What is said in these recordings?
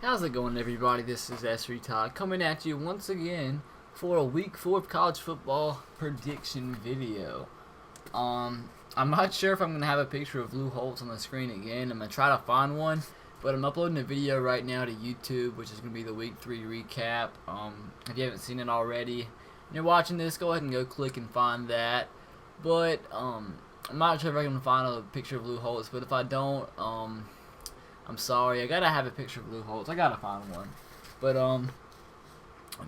How's it going, everybody? This is S3Tide coming at you once again for a Week 4 of college football prediction video. I'm not sure if I'm going to have a picture of Lou Holtz on the screen again. I'm going to try to find one, but I'm uploading a video right now to YouTube, which is going to be the Week 3 recap. If you haven't seen it already and you're watching this, go ahead and go click and find that. But I'm not sure if I'm going to find a picture of Lou Holtz, but if I don't, I'm sorry. I gotta have a picture of Lou Holtz. I gotta find one. But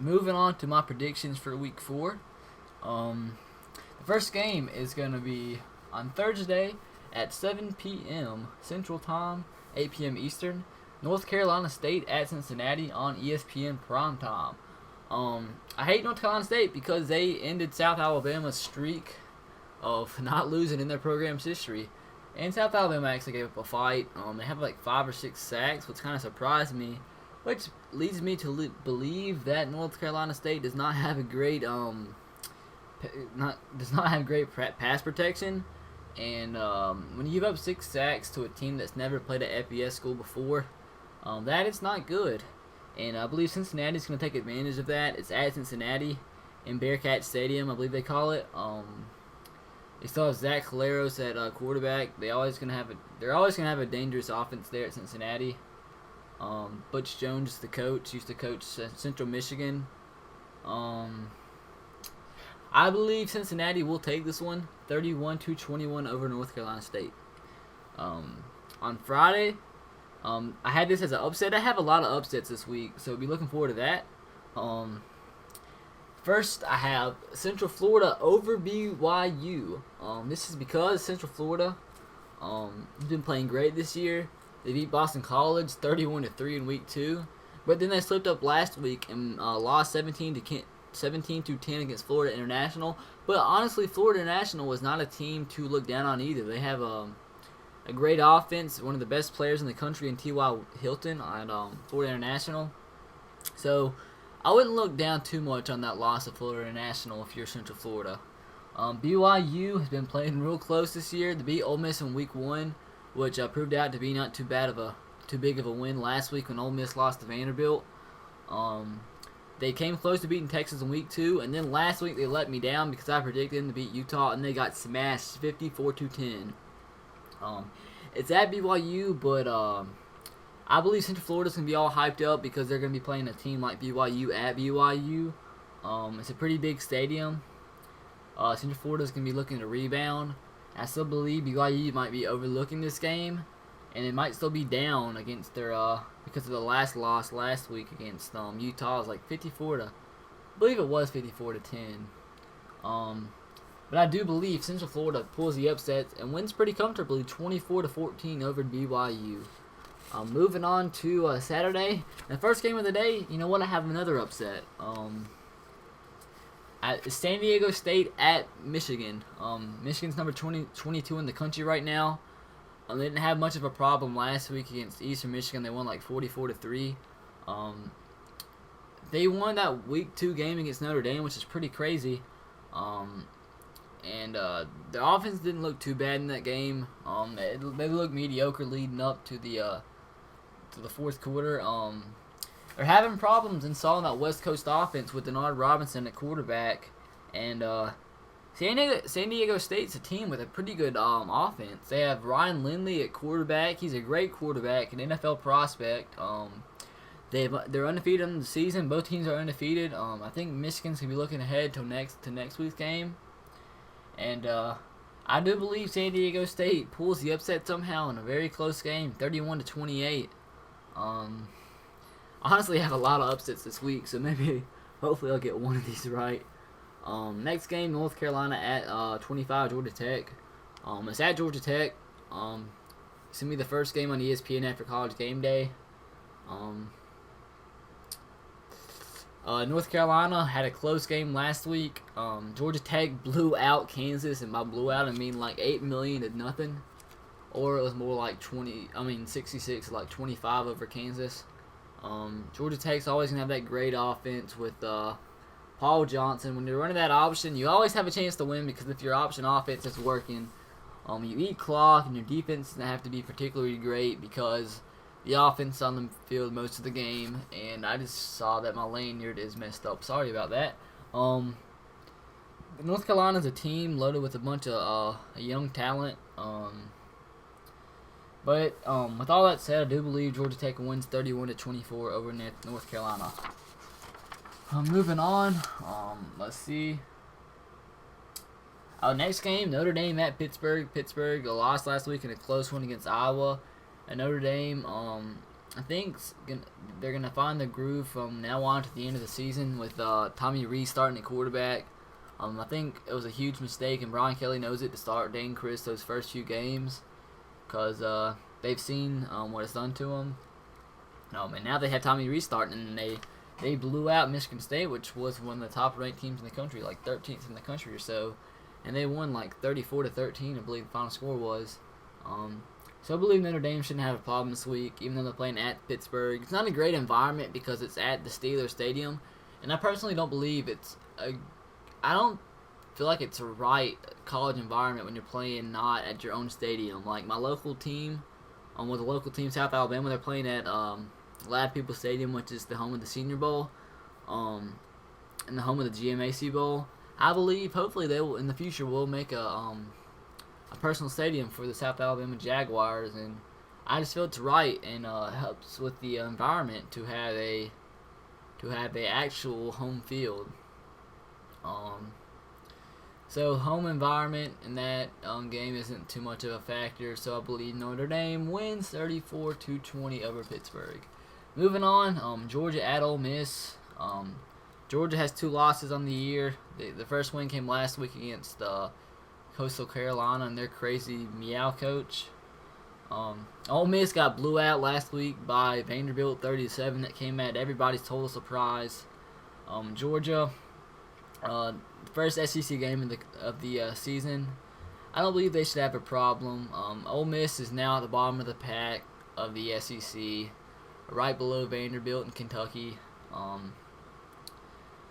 moving on to my predictions for Week 4. The first game is gonna be on Thursday at 7 p.m. Central Time, 8 p.m. Eastern. North Carolina State at Cincinnati on ESPN Primetime. I hate North Carolina State because they ended South Alabama's streak of not losing in their program's history. And South Alabama actually gave up a fight. They have like 5 or 6 sacks, which kind of surprised me, which leads me to believe that North Carolina State does not have a great does not have great pass protection. And when you give up 6 sacks to a team that's never played at FBS school before, that is not good. And I believe Cincinnati's going to take advantage of that. It's at Cincinnati in Bearcat Stadium, I believe they call it. They still have Zach Caleros at quarterback. They're always gonna have a dangerous offense there at Cincinnati. Butch Jones is the coach. Used to coach Central Michigan. I believe Cincinnati will take this one, 31-21 over North Carolina State. On Friday, I had this as an upset. I have a lot of upsets this week, so be looking forward to that. First, I have Central Florida over BYU. This is because Central Florida has been playing great this year. They beat Boston College 31-3 in Week 2, but then they slipped up last week and lost 17-10 against Florida International. But honestly, Florida International was not a team to look down on either. They have a great offense, one of the best players in the country in T.Y. Hilton at Florida International. So I wouldn't look down too much on that loss of Florida International if you're Central Florida. BYU has been playing real close this year. They beat Ole Miss in Week 1, which proved out to be not too big of a win last week when Ole Miss lost to Vanderbilt. They came close to beating Texas in Week 2, and then last week they let me down because I predicted them to beat Utah, and they got smashed 54-10. It's at BYU, but I believe Central Florida's going to be all hyped up because they're going to be playing a team like BYU at BYU. It's a pretty big stadium. Central Florida's going to be looking to rebound. I still believe BYU might be overlooking this game, and it might still be down against their because of the last loss last week against Utah. It was like 54 I believe it was 54-10. But I do believe Central Florida pulls the upset and wins pretty comfortably, 24-14 over BYU. Moving on to Saturday, the first game of the day. You know what? I have another upset. At San Diego State at Michigan. Michigan's number 22 in the country right now. They didn't have much of a problem last week against Eastern Michigan. They won like 44-3. They won that Week 2 game against Notre Dame, which is pretty crazy. And the offense didn't look too bad in that game. They looked mediocre leading up to the fourth quarter. They're having problems installing that West Coast offense with Denard Robinson at quarterback, and San Diego State's a team with a pretty good offense. They have Ryan Lindley at quarterback. He's a great quarterback, an NFL prospect. They're undefeated in the season. Both teams are undefeated. I think Michigan's gonna be looking ahead to next week's game, and I do believe San Diego State pulls the upset somehow in a very close game, 31-28. Honestly, I have a lot of upsets this week, so hopefully I'll get one of these right. Next game, North Carolina at 25 Georgia Tech. It's at Georgia Tech. It's going to be the first game on ESPN after College Game Day. North Carolina had a close game last week. Georgia Tech blew out Kansas, and by blew out I mean like 8 million to nothing. Or it was more like 66 to like 25 over Kansas. Georgia Tech's always going to have that great offense with Paul Johnson. When you're running that option, you always have a chance to win because if your option offense is working, you eat clock and your defense doesn't have to be particularly great because the offense on the field most of the game, and I just saw that my lanyard is messed up. Sorry about that. North Carolina's a team loaded with a bunch of young talent. But with all that said, I do believe Georgia Tech wins 31-24 over North Carolina. Moving on, let's see. Next game, Notre Dame at Pittsburgh. Pittsburgh lost last week in a close one against Iowa. And Notre Dame, I think they're going to find the groove from now on to the end of the season with Tommy Rees starting at quarterback. I think it was a huge mistake, and Brian Kelly knows it, to start Dane Chris those first few games, because they've seen what it's done to them. And now they have Tommy Rees starting, and they blew out Michigan State, which was one of the top-ranked teams in the country, like 13th in the country or so, and they won like 34-13, I believe the final score was. So I believe Notre Dame shouldn't have a problem this week, even though they're playing at Pittsburgh. It's not a great environment because it's at the Steelers Stadium, and I personally don't believe I don't feel like it's a right college environment when you're playing not at your own stadium. Like my local team, with the local team South Alabama, they're playing at Lad People Stadium, which is the home of the Senior Bowl, and the home of the GMAC Bowl. I believe, hopefully, they will in the future will make a personal stadium for the South Alabama Jaguars, and I just feel it's right and helps with the environment to have a actual home field. So home environment in that game isn't too much of a factor. So I believe Notre Dame wins 34-20 over Pittsburgh. Moving on, Georgia at Ole Miss. Georgia has 2 losses on the year. The first win came last week against Coastal Carolina and their crazy meow coach. Ole Miss got blew out last week by Vanderbilt 30-7. That came at everybody's total surprise. Georgia, first SEC game of the season. I don't believe they should have a problem. Ole Miss is now at the bottom of the pack of the SEC, right below Vanderbilt and Kentucky.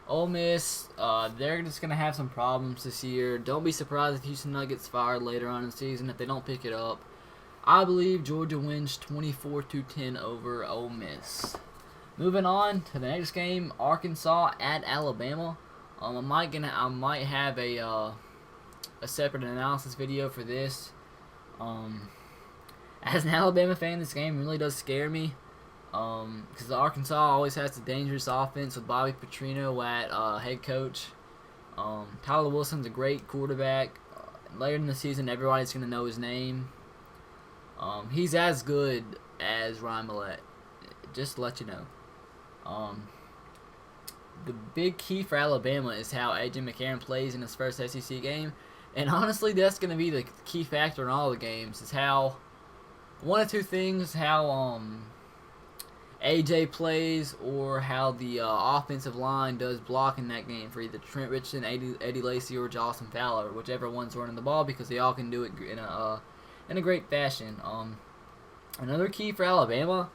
Ole Miss, they're just going to have some problems this year. Don't be surprised if Houston Nuggets fired later on in the season if they don't pick it up. I believe Georgia wins 24-10 over Ole Miss. Moving on to the next game, Arkansas at Alabama. I might have a separate analysis video for this. As an Alabama fan, this game really does scare me. Because Arkansas always has a dangerous offense with Bobby Petrino at head coach. Tyler Wilson's a great quarterback. Later in the season, everybody's going to know his name. He's as good as Ryan Mallett, just to let you know. The big key for Alabama is how AJ McCarron plays in his first SEC game. And honestly, that's going to be the key factor in all the games, is how, one of two things, how AJ plays or how the offensive line does block in that game for either Trent Richardson, Eddie Lacy, or Jawson Fowler, whichever one's running the ball, because they all can do it in a great fashion. Another key for Alabama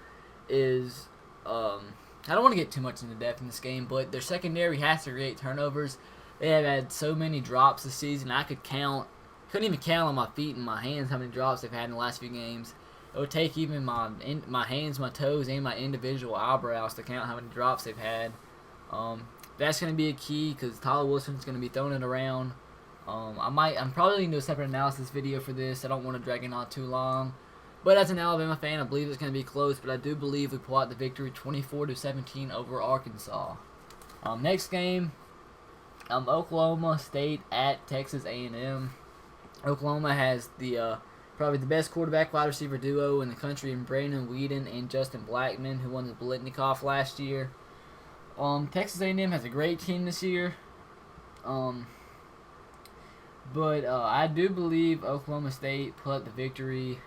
is, I don't want to get too much into depth in this game, but their secondary has to create turnovers. They have had so many drops this season. Couldn't even count on my feet and my hands how many drops they've had in the last few games. It would take even my hands, my toes, and my individual eyebrows to count how many drops they've had. That's going to be a key because Tyler Wilson's going to be throwing it around. I'm probably going to do a separate analysis video for this. I don't want to drag it on too long. But as an Alabama fan, I believe it's going to be close, but I do believe we pull out the victory 24-17 over Arkansas. Next game, Oklahoma State at Texas A&M. Oklahoma has the probably the best quarterback wide receiver duo in the country in Brandon Weeden and Justin Blackman, who won the Biletnikoff last year. Texas A&M has a great team this year. But I do believe Oklahoma State put up the victory.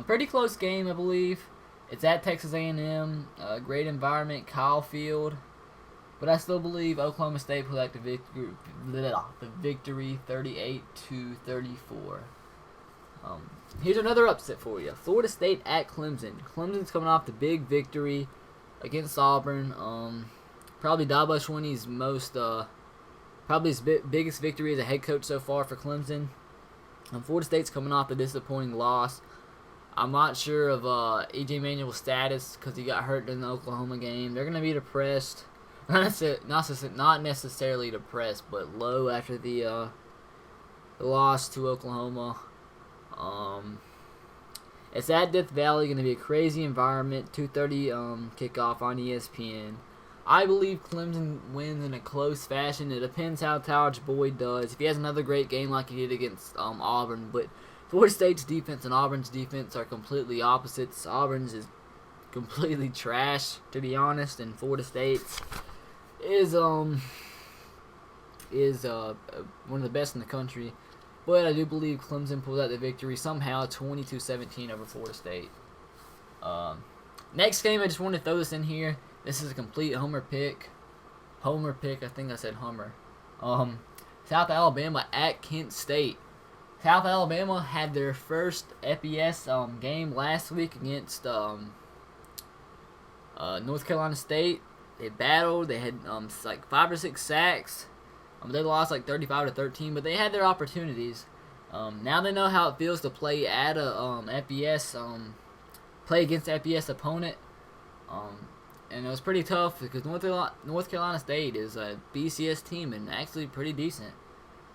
Pretty close game, I believe. It's at Texas A&M. Great environment, Kyle Field. But I still believe Oklahoma State put up the victory 38-34. Here's another upset for you. Florida State at Clemson. Clemson's coming off the big victory against Auburn. Probably Dabo Swinney's probably his biggest victory as a head coach so far for Clemson. Florida State's coming off a disappointing loss I'm not sure of E.J. Manuel's status because he got hurt in the Oklahoma game. They're going to be depressed. Not necessarily depressed, but low after the loss to Oklahoma. It's at Death Valley, going to be a crazy environment. 2:30 kickoff on ESPN. I believe Clemson wins in a close fashion. It depends how Taj Boyd does. If he has another great game like he did against Auburn, but Florida State's defense and Auburn's defense are completely opposites. Auburn's is completely trash, to be honest, and Florida State's is one of the best in the country. But I do believe Clemson pulls out the victory somehow, 22-17 over Florida State. Next game, I just want to throw this in here. This is a complete homer pick. I think I said Hummer. South Alabama at Kent State. South Alabama had their first FBS game last week against North Carolina State. They battled. They had like 5 or 6 sacks. They lost like 35-13, but they had their opportunities. Now they know how it feels to play at a FBS, play against FBS opponent. And it was pretty tough because North Carolina State is a BCS team and actually pretty decent.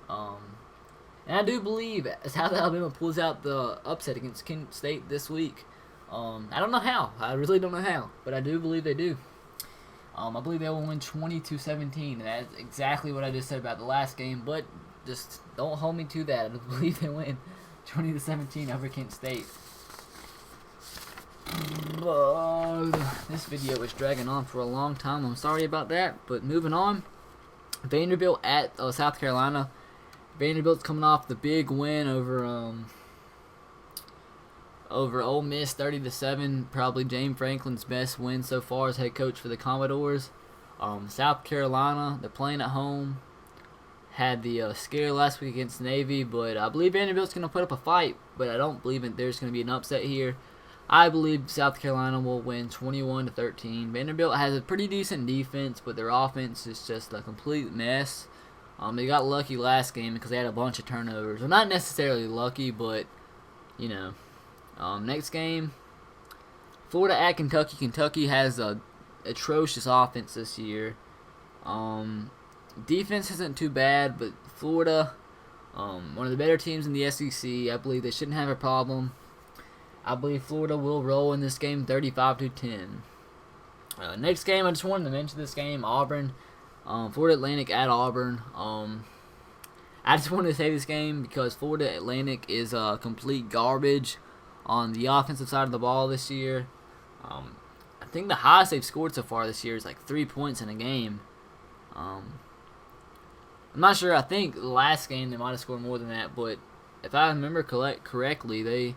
And I do believe South Alabama pulls out the upset against Kent State this week. I don't know how. I really don't know how, but I do believe they do. I believe they will win 22-17, and that's exactly what I just said about the last game, but just don't hold me to that. I believe they win 20-17 over Kent State. This video is dragging on for a long time. I'm sorry about that, but moving on. Vanderbilt at South Carolina. Vanderbilt's coming off the big win over Ole Miss, 30-7. Probably James Franklin's best win so far as head coach for the Commodores. South Carolina, they're playing at home. Had the scare last week against Navy, but I believe Vanderbilt's going to put up a fight, but I don't believe there's going to be an upset here. I believe South Carolina will win 21-13. Vanderbilt has a pretty decent defense, but their offense is just a complete mess. They got lucky last game because they had a bunch of turnovers. Well, not necessarily lucky, but, you know. Next game, Florida at Kentucky. Kentucky has a atrocious offense this year. Defense isn't too bad, but Florida, one of the better teams in the SEC. I believe they shouldn't have a problem. I believe Florida will roll in this game 35-10. Next game, I just wanted to mention this game, Auburn. Florida Atlantic at Auburn. I just wanted to say this game because Florida Atlantic is complete garbage on the offensive side of the ball this year. I think the highest they've scored so far this year is like 3 points in a game. I'm not sure. I think the last game they might have scored more than that, but if I remember correctly, the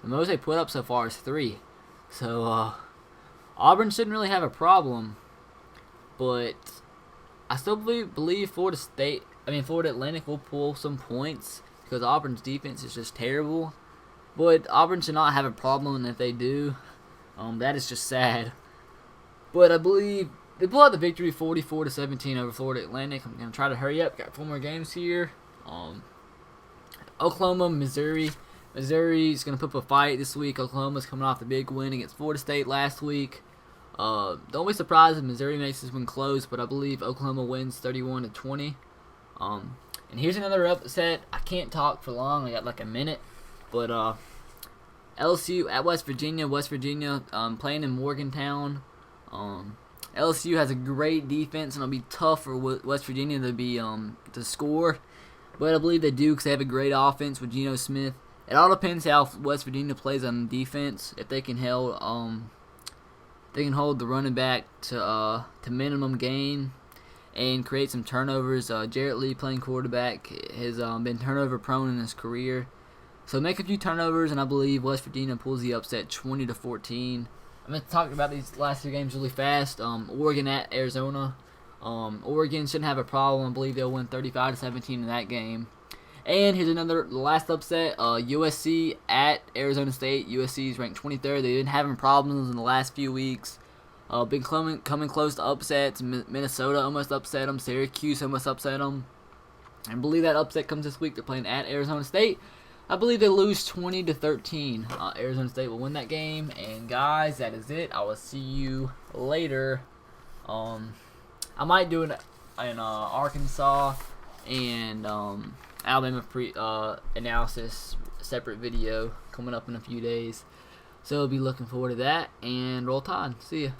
most they put up so far is 3. So Auburn shouldn't really have a problem, but I still believe Florida Atlantic will pull some points because Auburn's defense is just terrible. But Auburn should not have a problem, and if they do, that is just sad. But I believe they pull out the victory 44-17 over Florida Atlantic. I'm going to try to hurry up. Got 4 more games here. Oklahoma, Missouri. Missouri's going to put up a fight this week. Oklahoma's coming off the big win against Florida State last week. Don't be surprised if Missouri makes this one close, but I believe Oklahoma wins 31-20. And here's another upset. I can't talk for long. I got like a minute. But LSU at West Virginia. West Virginia playing in Morgantown. LSU has a great defense, and it'll be tough for West Virginia to score. But I believe they do because they have a great offense with Geno Smith. It all depends how West Virginia plays on defense. If they can hold the running back to minimum gain and create some turnovers. Jarrett Lee playing quarterback has been turnover prone in his career. So make a few turnovers, and I believe West Virginia pulls the upset 20-14. I'm going to talk about these last 2 games really fast. Oregon at Arizona. Oregon shouldn't have a problem. I believe they'll win 35-17 in that game. And here's the last upset. USC at Arizona State. USC is ranked 23rd. They've been having problems in the last few weeks. Been coming close to upsets. Minnesota almost upset them. Syracuse almost upset them. I believe that upset comes this week. They're playing at Arizona State. I believe they lose 20-13. Arizona State will win that game. And guys, that is it. I will see you later. I might do an Arkansas and Alabama analysis separate video coming up in a few days. So I'll be looking forward to that. And roll Tide. See ya.